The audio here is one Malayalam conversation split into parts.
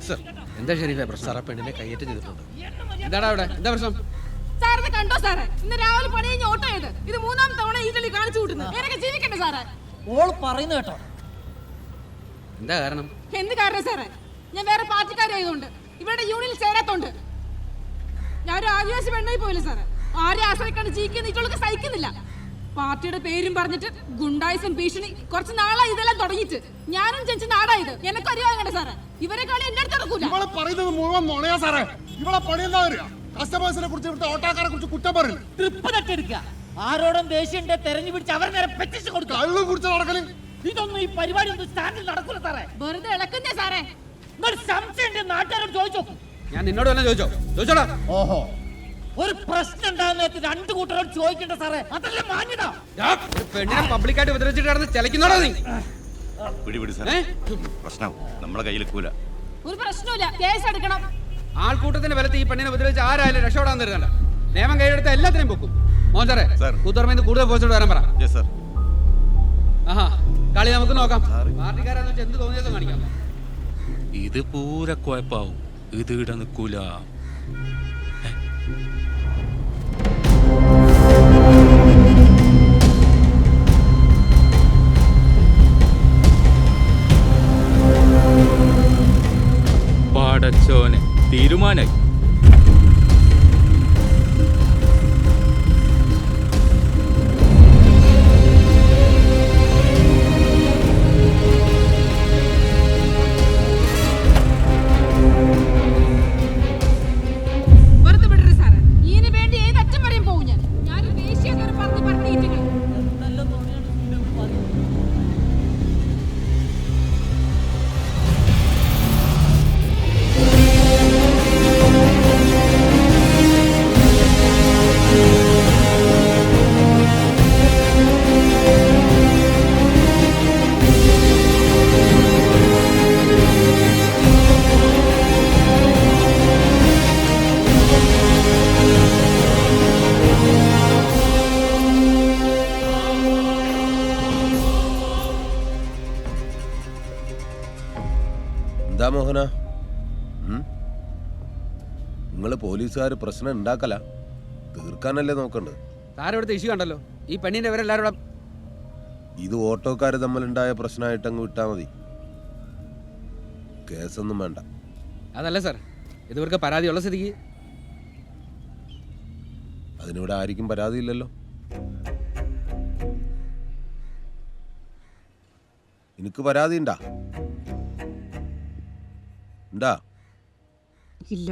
സർ, എന്താ ഷെരീഫേ പ്രശ്നം? സാർ ആ പെണ്ണിനെ കയ്യേറ്റം ചെയ്തിട്ടുണ്ട്. എന്താടാ അവിടെ എന്താ പ്രശ്നം? സാറിന് കണ്ടോ സാറേ? ഇന്ന് രാവിലെ പണി കഴിഞ്ഞ് ഓട്ടോ ചെയ്ത് ഇത് 3-ാം തവണ ഈ കളി കാണിച്ചു കൂട്ടുന്നു. എനിക്ക് ജീവിക്കണ്ടേ സാറേ? ഓൾ പറയുന്നു കേട്ടോ. എന്താ കാരണം? എന്ത് കാരണം സാറേ? ഞാൻ വേറെ പാർട്ടിക്കാരായതുകൊണ്ട് ഇവരുടെ യൂണിയനിൽ ചേരാത്തോണ്ട്. ഞാൻ ഒരു ആദിവാസി പെണ്ണായി പോയില്ല സാറേ. ആരെ ആശ്രയിക്കാണ്ട് ജീവിക്കുന്ന ഇവൾക്ക് സഹിക്കുന്നില്ല. പാർട്ടിയുടെ പേരും പറഞ്ഞിട്ട് ഗുണ്ടായിസം ഭീഷണി കുറച്ച് നാളായി ഇതെല്ലാം തുടങ്ങിയിട്ട്. ഞാനും ജനിച്ച നാടായത് എനക്ക് അറിയാതെ സാറേ. ഇവരെ കളി എന്റെ അടുത്ത് നടക്കൂല. ഇവളെ പറയുന്നത് മുഴുവൻ നുണയാ സാറേ. ഇവളെ പണി എന്താ അറിയാ? കസ്റ്റമേഴ്സിനെ കുറിച്ച് ഇവിടുത്തെ ഓട്ടോക്കാരെ കുറിച്ച് കുറ്റം പറയില്ല. ട്രിപ്പ് തട്ടെടുക്കുക, ആരോടും ദേഷ്യന്റെ തെരഞ്ഞു പിടിച്ച് അവർ നേരെ പെറ്റിച്ച് കൊടുക്കുക, കള്ളു കുടിച്ച് നടക്കല്. ഇതൊന്നും ഈ പരിപാടി ഒന്നും സ്റ്റാൻഡിൽ നടക്കൂല സാറേ. വെറുതെ ഇളക്കുന്നേ സാറേ. ഒരു സംശയം നാട്ടുകാരോട് ചോദിച്ചോ. ഞാൻ നിന്നോട് തന്നെ ചോദിച്ചോടാ. ഓഹോ, ഒരു പ്രശ്നം ഉണ്ടാകുന്ന രണ്ടു കൂട്ടരോട് ചോദിക്കണ്ട സാറേ, അതല്ലേ മാന്യത. പെണ്ണിനെ പബ്ലിക്കായിട്ട് ഉപദ്രവിച്ചിട്ട് കിടന്ന് ചലിക്കുന്നോടാ നീ. പ്രശ്നം നമ്മളെ കയ്യിലെക്കൂല. ഒരു പ്രശ്നമില്ല, കേസ് എടുക്കണം. ആൾക്കൂട്ടത്തിന്റെ ബലത്തിൽ ഈ പെണ്ണിനെ ഉപദ്രവിച്ച് ആരായാലും രക്ഷപ്പെടാൻ തരുന്നല്ല. നിയമം കൈയെടുത്ത എല്ലാത്തിനെയും പൊക്കും. മോൻ സാറേ, കൂത്തുപറമ്പിൽ കൂടുതൽ പോസ്റ്റോട് വരാൻ പറ. ആഹാ, കളി നമുക്ക് നോക്കാം. പാർട്ടിക്കാരാന്ന് വെച്ചാൽ എന്ത് തോന്നിയതും കാണിക്കാം. ഇത് പൂര കുഴപ്പാവും. ഇത് ഇട നിൽക്കൂല. പാടച്ചോനെ തീരുമാനായി. വെറുതെ വിടരുത് സാറേ. ഇതിനു വേണ്ടി ഏതറ്റം വരെയും പോകും ഞാൻ. ഞാനൊരു ദേശീയ പറഞ്ഞ് ഈറ്റുകൾ. എന്താ മോഹന, നിങ്ങള് പോലീസുകാര് പ്രശ്നം ഉണ്ടാക്കല, തീർക്കാനല്ലേ നോക്കണ്ടത്? സാറ് ഇവിടുത്തെ ഇഷ്യൂ കണ്ടല്ലോ. ഈ പെണ്ണിന്റെ ഇവരെല്ലാവരും ഇത് ഓട്ടോക്കാര് തമ്മിലുണ്ടായ പ്രശ്നമായിട്ട് അങ്ങ് വിട്ടാ മതി, കേസൊന്നും വേണ്ട. അതല്ല സാർ, ഇവർക്ക് പരാതിയുള്ള സ്ഥിതിക്ക്. അതിനിവിടെ ആർക്കും പരാതിയില്ലല്ലോ. എനിക്ക് പരാതി ഉണ്ടാ? ഇല്ല.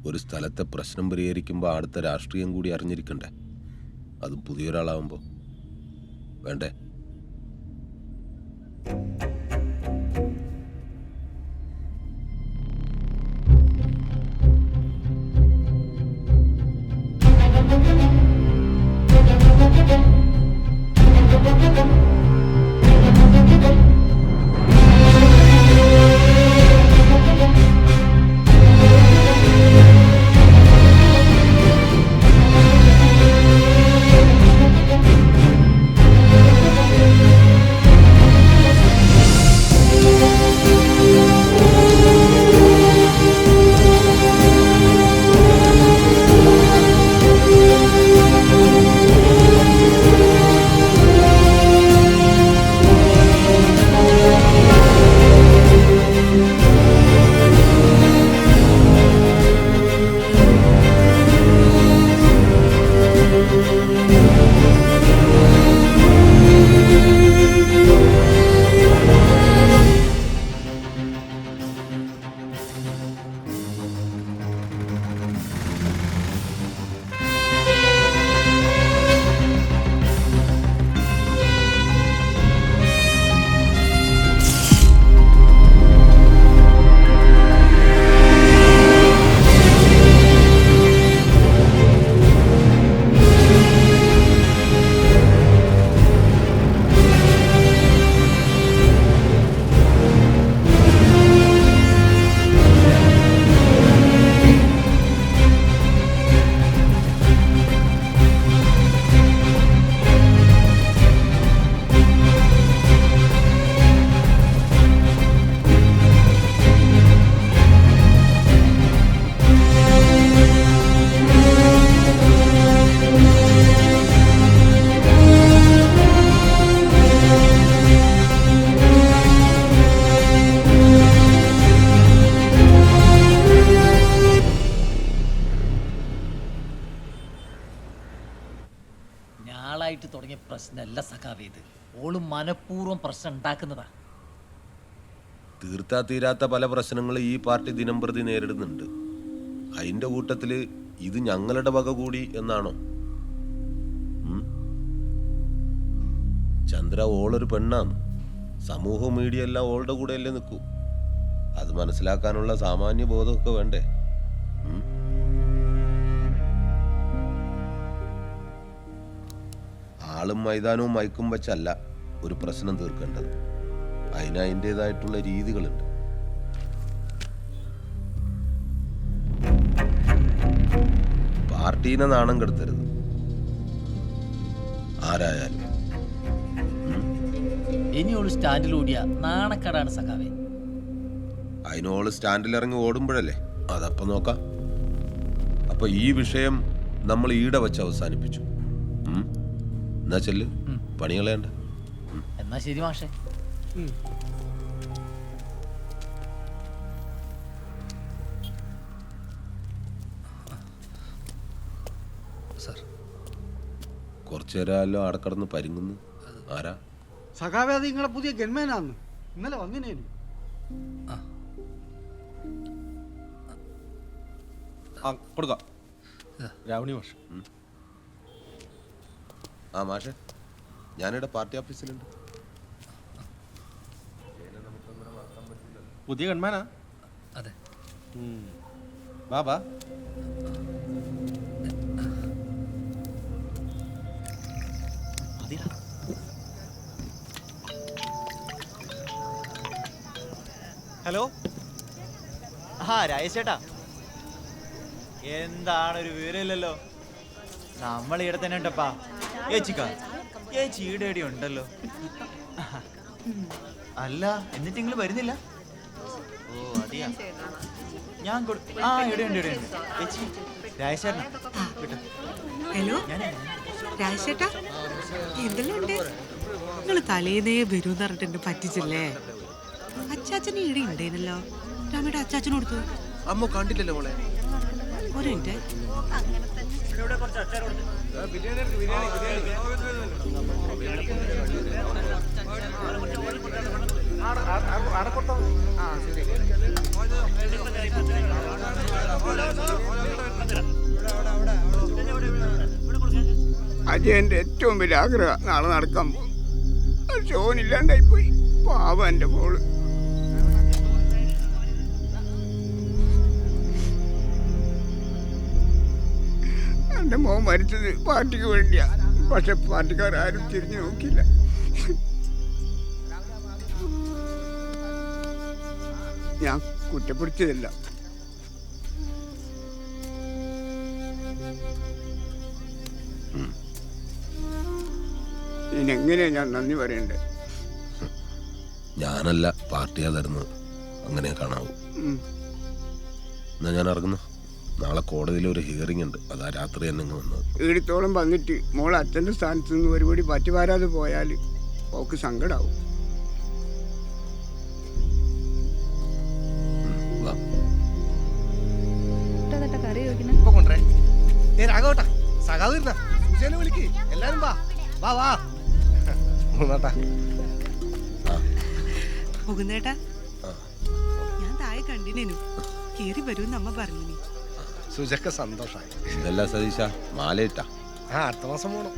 ഒരു സ്ഥലത്തെ പ്രശ്നം പരിഹരിക്കുമ്പോൾ അടുത്ത രാഷ്ട്രീയം കൂടി അറിഞ്ഞിരിക്കണ്ടേ? അതും പുതിയൊരാളാവുമ്പോൾ വേണ്ടേ? കാലമായിട്ട് തുടങ്ങിയ പ്രശ്നമല്ല സഖാവേ ഇത്. ഓള് മനഃപൂർവ്വം പ്രശ്നം ഉണ്ടാക്കുന്നതാ. തീർത്താ തീരാത്ത പല പ്രശ്നങ്ങളും ഈ പാർട്ടി ദിനം പ്രതി നേരിടുന്നുണ്ട്. അതിന്റെ കൂട്ടത്തില് ഇത് ഞങ്ങളുടെ വക കൂടി എന്നാണോ? ചന്ദ്ര ഓളൊരു പെണ്ണാണ്. സമൂഹ മീഡിയ എല്ലാം ഓളുടെ കൂടെ അല്ലേ നിൽക്കൂ. അത് മനസ്സിലാക്കാനുള്ള സാമാന്യ ബോധമൊക്കെ വേണ്ടേ? ആളും മൈതാനവും മയക്കും വെച്ചല്ല ഒരു പ്രശ്നം തീർക്കേണ്ടത്. അതിന് അതിൻ്റെതായിട്ടുള്ള രീതികളുണ്ട്. പാർട്ടീനെ നാണം കെടുത്തരുത് ആരായാലും. ഇനി ഓള് സ്റ്റാൻഡിലൂടിയ നാണക്കേടാണ് സഖാവേ. അതിനോള് സ്റ്റാൻഡിലിറങ്ങി ഓടുമ്പോഴല്ലേ അതപ്പം നോക്കാം. അപ്പൊ ഈ വിഷയം നമ്മൾ ഈടെ വെച്ച് അവസാനിപ്പിച്ചു. എന്നാ ചെല്ല്, പണികളേണ്ട. എന്നാ ശരി മാഷേ. കുറച്ചു നേരമല്ലോ അവിടെ കിടന്ന് പരിങ്ങുന്നു. ആരാ? സഖാവേ, അത് നിങ്ങളെ പുതിയ ഗൺമാനാന്ന് ഇന്നലെ വന്നിനേനു. കൊടുക്കാം രാവണി മാഷ്. ആ മാഷെ, ഞാനിവിടെ പാർട്ടി ഓഫീസിലുണ്ട്. പുതിയ ഗൺമാനാ? അതെ. ബാബാ ഹലോ. രാജേഷ് ചേട്ടാ, എന്താണ് ഒരു വിവരമില്ലല്ലോ? നമ്മൾ ഇവിടെ തന്നെ ഉണ്ടപ്പാ. ഏച്ചി ഈടെ ഉണ്ടല്ലോ. അല്ല, എന്നിട്ട് നിങ്ങൾ വരുന്നില്ല? ഓ അതെയാ. ഞാൻ ഇവിടെയുണ്ട് ചേച്ചി. രാജേഷ് ചേട്ടനാ വിട്ടോ. ഹലോ രാജേട്ടാ, എന്തെല്ലാം ഉണ്ട്? നിങ്ങൾ തലേന്നേ വരൂന്ന് പറഞ്ഞിട്ട് എന്നെ പറ്റിച്ചില്ലേ? അച്ചാച്ചന് ഈടെ ഉണ്ടേനല്ലോ. രാമയുടെ അച്ചാച്ചന് കൊടുത്തു. അമ്മ കണ്ടില്ലല്ലോ മോളെ. ഒരു മിനിറ്റ്. അജയന്റെ ഏറ്റവും വലിയ ആഗ്രഹം നാളെ നടക്കാൻ പോകും. ഷോനില്ലാണ്ടായി പോയി. പാവം എന്റെ മോള്. എന്റെ മോൻ മരിച്ചത് പാർട്ടിക്ക് വേണ്ടിയാ. പക്ഷെ പാർട്ടിക്കാരും തിരിഞ്ഞു നോക്കില്ല. ഞാൻ കുറ്റപ്പെടുത്തിയതല്ല. ഇനെങ്ങനെയാ ഞാൻ നന്ദി പറയണ്ടേ? ഞാനല്ല, പാർട്ടിയാ തരുന്നത്. അങ്ങനെ കാണാവൂ. എന്നാ ഞാൻ ഇറങ്ങുന്നു. നാളെ കോടതിയിൽ ഒരു ഹിയറിംഗ് ഉണ്ട്. അതാ രാത്രി തന്നെ വന്നത്. ഈടത്തോളം വന്നിട്ട് മോൾ അച്ഛൻ്റെ സ്ഥാനത്ത് നിന്ന് ഒരുപടി പറ്റി വരാതെ പോയാൽ ഓക്ക് സങ്കടാവും. മുകുന്ദേട്ടാ, ഞാൻ താഴെ കണ്ടിനു. കേറി വരൂന്ന് അമ്മ പറഞ്ഞു. സുജക്ക് സന്തോഷമായി. ഇതല്ല സതീശ, മാലയിട്ടാ. അടുത്ത മാസം പോണം.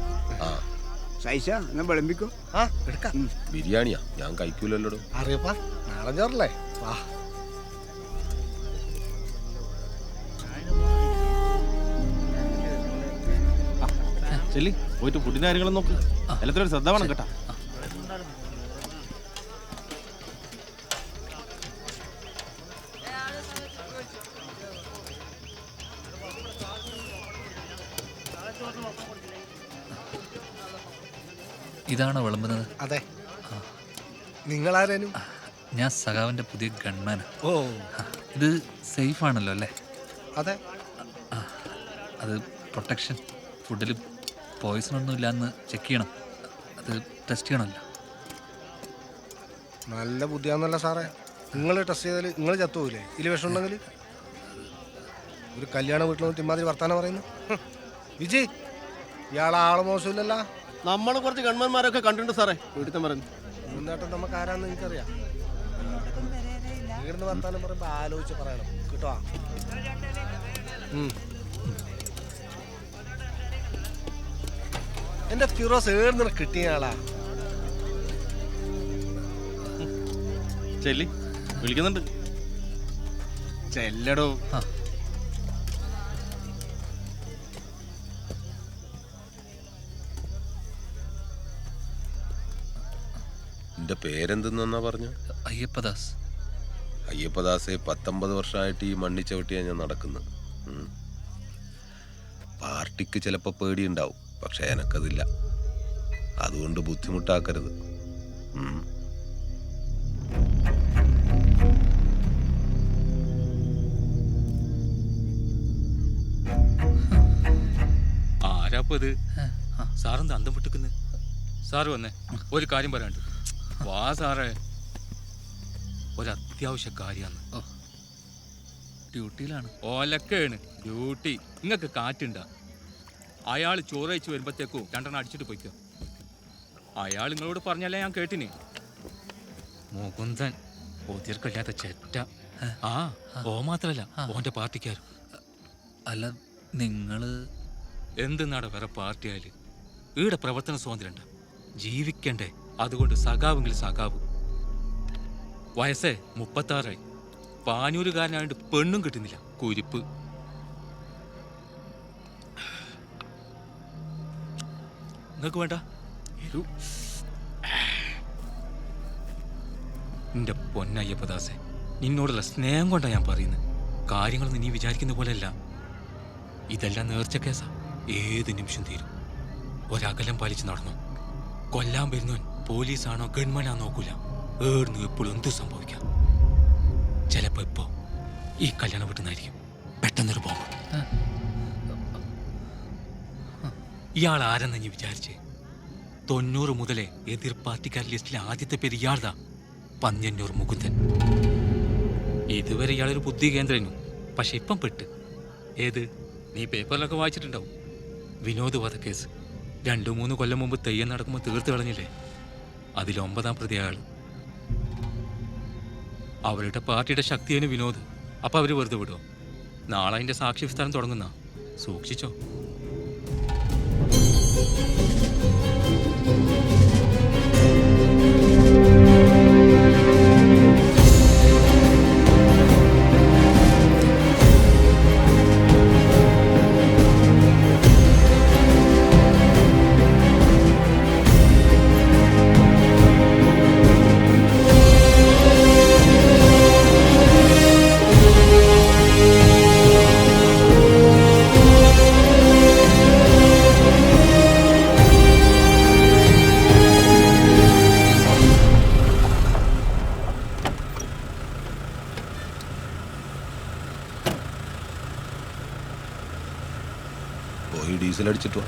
സൈഷ എന്നാ വിളമ്പിക്കോ. എടുക്കാം. ബിരിയാണിയാ? ഞാൻ കഴിക്കൂലല്ലോ. അറിയപ്പാ, നാളെ ചോറല്ലേ. വാ. ചെല്ലി പോയിട്ട് ഫുഡിന്റെ കാര്യങ്ങളും നോക്ക്. എല്ലാത്തിനും ഒരു ശ്രദ്ധ വേണം കേട്ടാ. ഇതാണോ വിളമ്പുന്നത്? അതെ. നിങ്ങളാരേനും? ഞാൻ സഖാവിന്റെ പുതിയ ഗൺമാനാ. ഓ, ഇത് സേഫ് ആണല്ലോ അല്ലേ? അതെ. അത് പ്രൊട്ടക്ഷൻ. ഫുഡിൽ പോയിസൺ ഒന്നും ഇല്ലാന്ന് ചെക്ക് ചെയ്യണം. അത് ടെസ്റ്റ് ചെയ്യണമല്ലോ. നല്ല ബുദ്ധിയാന്നല്ല സാറേ. നിങ്ങൾ ടെസ്റ്റ് ചെയ്താൽ നിങ്ങൾ ചത്തുപോയില്ലേ ഇതിൽ വിഷം ഉണ്ടെങ്കിൽ? ഒരു കല്യാണ വീട്ടിൽ നിന്ന് തിമ്മാതിരി വർത്താനം പറയുന്നു. വിജയ്, ഇയാളെ ആള് മോശമില്ലല്ലോ. നമ്മൾ കുറച്ച് ഗവൺമെന്റ്മാരൊക്കെ കണ്ടിട്ടുണ്ട് സാറേ വീട്ടിൽ പറഞ്ഞു. നമുക്ക് ആരാന്ന് എനിക്കറിയാം. ഇവിടുന്ന് വർത്താനം പറയുമ്പോ ആലോചിച്ച് പറയണം കേട്ടോ. എന്റെ ഫിറോസ് ഏർന്ന് കിട്ടിയ ആളാ. ചെല്ലി വിളിക്കുന്നുണ്ട്. ചെല്ലടോ. എന്റെ പേരെന്തെന്നാ പറഞ്ഞു? അയ്യപ്പദാസ്. അയ്യപ്പദാസെ 19 വർഷമായിട്ട് ഈ മണ്ണി ചവിട്ടിയാണ് ഞാൻ നടക്കുന്നത്. പാർട്ടിക്ക് ചിലപ്പോൾ പേടിയുണ്ടാവും, പക്ഷെ എനക്കതില്ല. അതുകൊണ്ട് ബുദ്ധിമുട്ടാക്കരുത്. ആരാപ്പത്? സാറെന്താ അന്തം വിട്ടിക്കുന്നു? സാറ് വന്നേ, ഒരു കാര്യം പറയാണ്ട്. വാ സാറേ, ഒരത്യാവശ്യ കാര്യമാണ്. ഡ്യൂട്ടിയിലാണ്. ഓലക്കാണ് ഡ്യൂട്ടി. നിങ്ങൾക്ക് കാറ്റുണ്ടാ? അയാൾ ചോറയച്ച് വരുമ്പോഴത്തേക്കും 2 അടിച്ചിട്ട് പോയിക്കോ. അയാൾ നിങ്ങളോട് പറഞ്ഞല്ലേ ഞാൻ കേട്ടിന്. മുകുന്ദൻ ഒതിർക്കല്ലാത്ത ചെറ്റ. ആ ഓ മാത്രല്ല, ഓന്റെ പാർട്ടിക്കാരും. അല്ല, നിങ്ങള് എന്തെന്നാണ് വേറെ പാർട്ടിയായാല് ഈടെ പ്രവർത്തന സ്വാതന്ത്ര്യം ഉണ്ട്. ജീവിക്കണ്ടേ? അതുകൊണ്ട് സഖാവെങ്കിൽ സഖാവ്. വയസ്സേ 36. പാനൂരുകാരനായിട്ട് പെണ്ണും കിട്ടുന്നില്ല. കുരിപ്പ്. നിങ്ങൾക്ക് വേണ്ട? നിന്റെ പൊന്നയ്യപ്പദാസെ, നിന്നോടുള്ള സ്നേഹം കൊണ്ടാണ് ഞാൻ പറയുന്നത്. കാര്യങ്ങളൊന്നും നീ വിചാരിക്കുന്ന പോലെയല്ല. ഇതെല്ലാം നേർച്ച കേസാ. ഏത് നിമിഷം തീരും. ഒരകലം പാലിച്ച് നടന്നു. കൊല്ലാൻ വരുന്നവൻ പോലീസാണോ ഗവൺമെന്റാണോ നോക്കൂല. ഏടുന്നു എപ്പോഴും എന്തു സംഭവിക്കാം. ചിലപ്പോ ഇപ്പോ ഈ കല്യാണം വീട്ടുന്നായിരിക്കും പെട്ടെന്നൊരു ബോംബ്. ഇയാൾ ആരെന്ന് നീ വിചാരിച്ചേ? 90 മുതലേ എതിർ പാർട്ടിക്കാർ ലിസ്റ്റിലെ ആദ്യത്തെ പേര് ഇയാൾതാ, പന്ന്യന്നൂർ മുകുന്ദൻ. ഇതുവരെ ഇയാളൊരു ബുദ്ധി കേന്ദ്രനു. പക്ഷെ ഇപ്പം പെട്ട്. ഏത്? നീ പേപ്പറിലൊക്കെ വായിച്ചിട്ടുണ്ടാവും. വിനോദ് വധക്കേസ് 2-3 കൊല്ലം മുമ്പ് തെയ്യം നടക്കുമ്പോൾ തീർത്ത് കളഞ്ഞില്ലേ? അതിൽ 9ാം പ്രതി അയാൾ. അവരുടെ പാർട്ടിയുടെ ശക്തിയാണ് വിനോദ്. അപ്പൊ അവര് വെറുതെ വിടുമോ? നാളെ അതിന്റെ സാക്ഷി വിസ്താരം തുടങ്ങുന്ന. സൂക്ഷിച്ചോ. പോയി ഡീസൽ അടിച്ചിട്ടോ.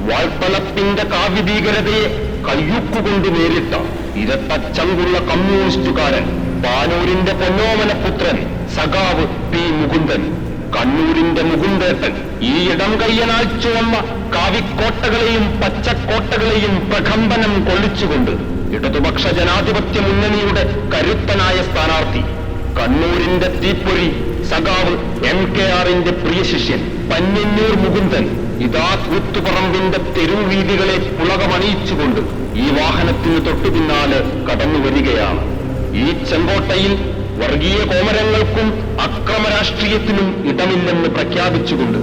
വാൾത്തലപ്പിന്റെ കാവ്യഭീകരതയെ കയ്യൊക്കുകൊണ്ട് നേരിട്ട ഇരട്ടച്ചങ്കുള്ള കമ്മ്യൂണിസ്റ്റുകാരൻ പാനൂരിന്റെ പൊന്നോമനപുത്രൻ സഖാവ് പി മുകുന്ദൻ. കണ്ണൂരിന്റെ മുകുന്ദേട്ടൻ ഈ ഇടം കയ്യനാൽ ചുവന്ന കാവിക്കോട്ടകളെയും പച്ചക്കോട്ടകളെയും പ്രകമ്പനം കൊള്ളിച്ചുകൊണ്ട് ഇടതുപക്ഷ ജനാധിപത്യ മുന്നണിയുടെ കരുത്തനായ സ്ഥാനാർത്ഥി, കണ്ണൂരിന്റെ തീപ്പൊരി സഖാവ് MKRന്റെ പ്രിയ ശിഷ്യൻ പന്ന്യന്നൂർ മുകുന്ദൻ ഇതാ കൂത്തുപറമ്പിന്റെ തെരുവീതികളെ പുളകമണിയിച്ചുകൊണ്ട് ഈ വാഹനത്തിന് തൊട്ടു പിന്നാലെ കടന്നു വരികയാണ്. ഈ ചെങ്കോട്ടയിൽ വർഗീയ കോമരങ്ങൾക്കും അക്രമരാഷ്ട്രീയത്തിനും ഇടമില്ലെന്ന് പ്രഖ്യാപിച്ചുകൊണ്ട്